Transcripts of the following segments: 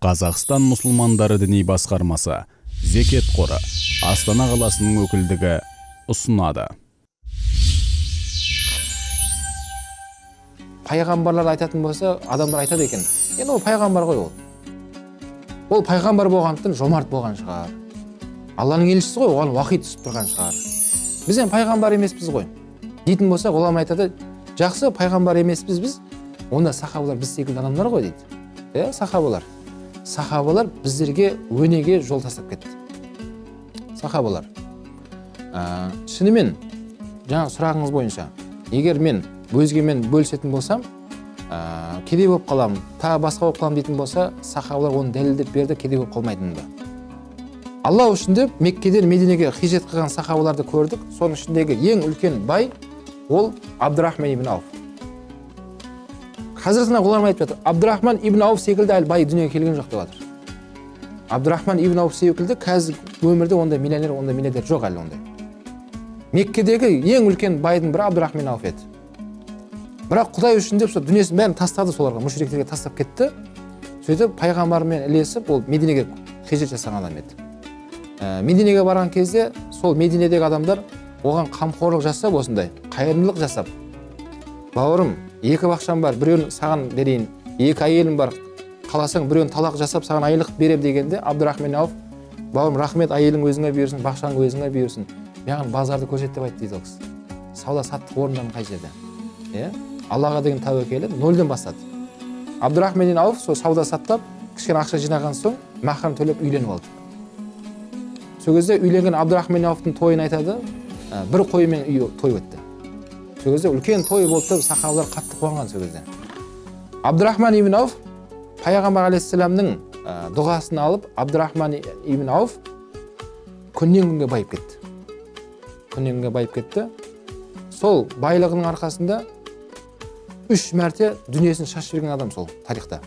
Қазақстан мұсылмандары діни басқармасы, Зекет қоры, Астана қаласының өкілдігі ұсынады. Пайғамбарлар айтатын болса, адамдар айтады екен. Енді ол пайғамбар ғой ол. Ол пайғамбар болғандықтан жомарт болған шығар. Алланың елшісі ғой, оған уахи түсіп тұрған шығар. Біз енді пайғамбар емеспіз ғой. Дейтін болса, ғұлама айтады, жақсы пайғамбар емеспіз біз. Онда сахабалар біз секілді адамдар ғой дейді. Сахабалар біздерге өнеге жол тастап кетті. Сахабалар. Шынымен, жаңа сұрағыңыз бойынша, егер мен өзгемен бөлісетін болсам, кедей болып қаламын, тағы басқа болып қаламын дейтін болса, сахабалар оны дәлелдеп берді, кедей болып қалмайтынымды. Алла үшін деп Меккеден Мединеге хижрет қылған сахабаларды көрдік. Соның ішіндегі ең үлкен бай ол Абдурахман ибн Ауф. Қазір ғұлама айтып жатыр, Абдурахман ибн Ауф секілді әлі бай дүниеге келген жоқ деп жатыр. Абдурахман ибн Ауф секілді қазір өмірде ондай миллионер, ондай миллиардер жоқ әлі ондай. Меккедегі ең үлкен байдың бірі Абдурахман Ауф еді. Бірақ Құдай үшін деп сол дүниесін бәрін тастады соларға, мүшриктерге тастап кетті. Сөйтіп пайғамбармен ілесіп, ол Мединеге хижрет жасаған адам еді. Мединеге барған кезде сол Мединедегі адамдар оған қамқорлық жасап, осындай қайырымдылық жасап, бауырым, 2 бақшам бар, біреуін саған берейін, 2 әйелім бар, қаласаң біреуін талақ жасап саған айлық берем дегенде, Абдурахман Ауф, бауырым, рахмет, әйелің өзіңе бұйырсын, бақшаң өзіңе бұйырсын, маған базарды көрсет деп айтты дейді ол кісі. Сауда саттық орындарын қай жерде? Аллаға деген тәуекелі нөлден бастады. Абдурахман Ауф сол сауда саттап, кішкене ақша жинаған соң, махрын төлеп үйленіп алды. Сол кезде үйленген Абдурахман Ауфтың тойын айтады, бір қоймен той өтті. Сол кезде үлкен той болды, сахабалар қатты қуанған сол кезде. Абдурахман ибн Ауф пайғамбар алейхиссаламның дұғасын алып, Абдурахман ибн Ауф күннен күнге байып кетті. Күннен күнге байып кетті. Сол байлығының арқасында 3 мәрте дүниесін шашып жіберген адам сол тарихта.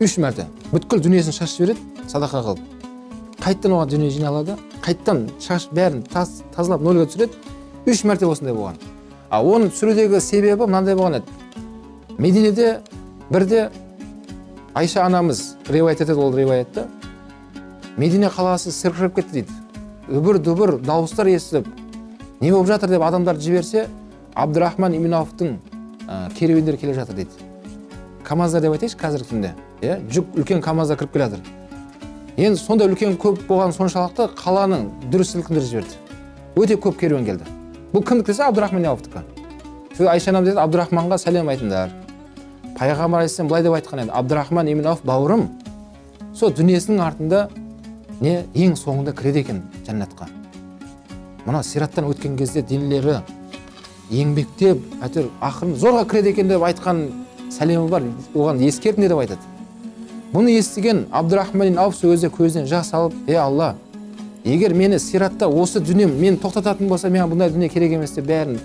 3 мәрте бүткіл дүниесін шашып жібереді, садақа қылып. Қайттан оған дүние жиналады, қайттан шашып бәрін тазалап нөлге түсіреді. 3 мәрте осындай болған. Оның түсірудегі себебі мынандай болған еді. Мединеде бірде Айша анамыз риуаят етеді, ол риуаятта. Медине қаласы сіркіреп кетті дейді. Үбір-дүбір дауыстар естіліп, не болып жатыр деп адамдар жіберсе, Абдурахман ибн Ауфтың керуендері келе жатыр дейді. КамАЗдар деп айтайықшы қазіргі күнде. Жүк үлкен КамАЗдар кіріп келе жатыр. Енді сонда үлкен көп болған соншалықты қаланың дүр сілкіндіріп жіберді. Өте көп керуен келді. Бұл кімдікі десе Абдурахман Ауфтікі. Айша анам деді, Абдурахманға сәлем айтыңдар. Пайғамбар алейхиссалам былай деп айтқан еді, Абдурахман ибн Ауф бауырым, сол дүниесінің артында не ең соңында кіреді екен жәннатқа. Мына сираттан өткен кезде денелері еңбектеп, әйтеуір ақырын зорға кіреді екен деп айтқан сәлемі бар, оған ескертіңдер деп айтады. Бұны естіген Абдурахман ибн Ауф өзі көзінен жас алып, Алла, егер мені сиратта осы дүнием мен тоқтататын болса, мен бұндай дүние керек емес деп бәрін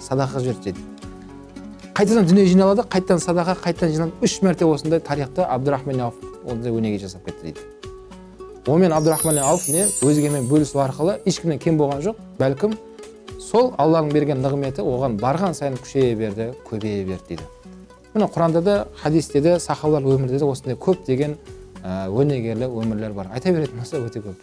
садақа жіберді дейді. Қайтадан дүние жиналады, қайтадан садақа, қайтадан жиналады. 3 мәрте осындай тарихта Абдурахман Ауф ондай өнеге жасап кетті дейді. Онымен Абдурахман Ауф өзгемен бөлісу арқылы ешкімнен кем болған жоқ, бәлкім сол Алланың берген нығметі оған барған сайын күшейе берді, көбейе берді дейді. Мына Құранда да, хадисте де, сахабалар өмірде де осындай көп деген өнегелі өмірлер бар. Айта беретін болса өте көп.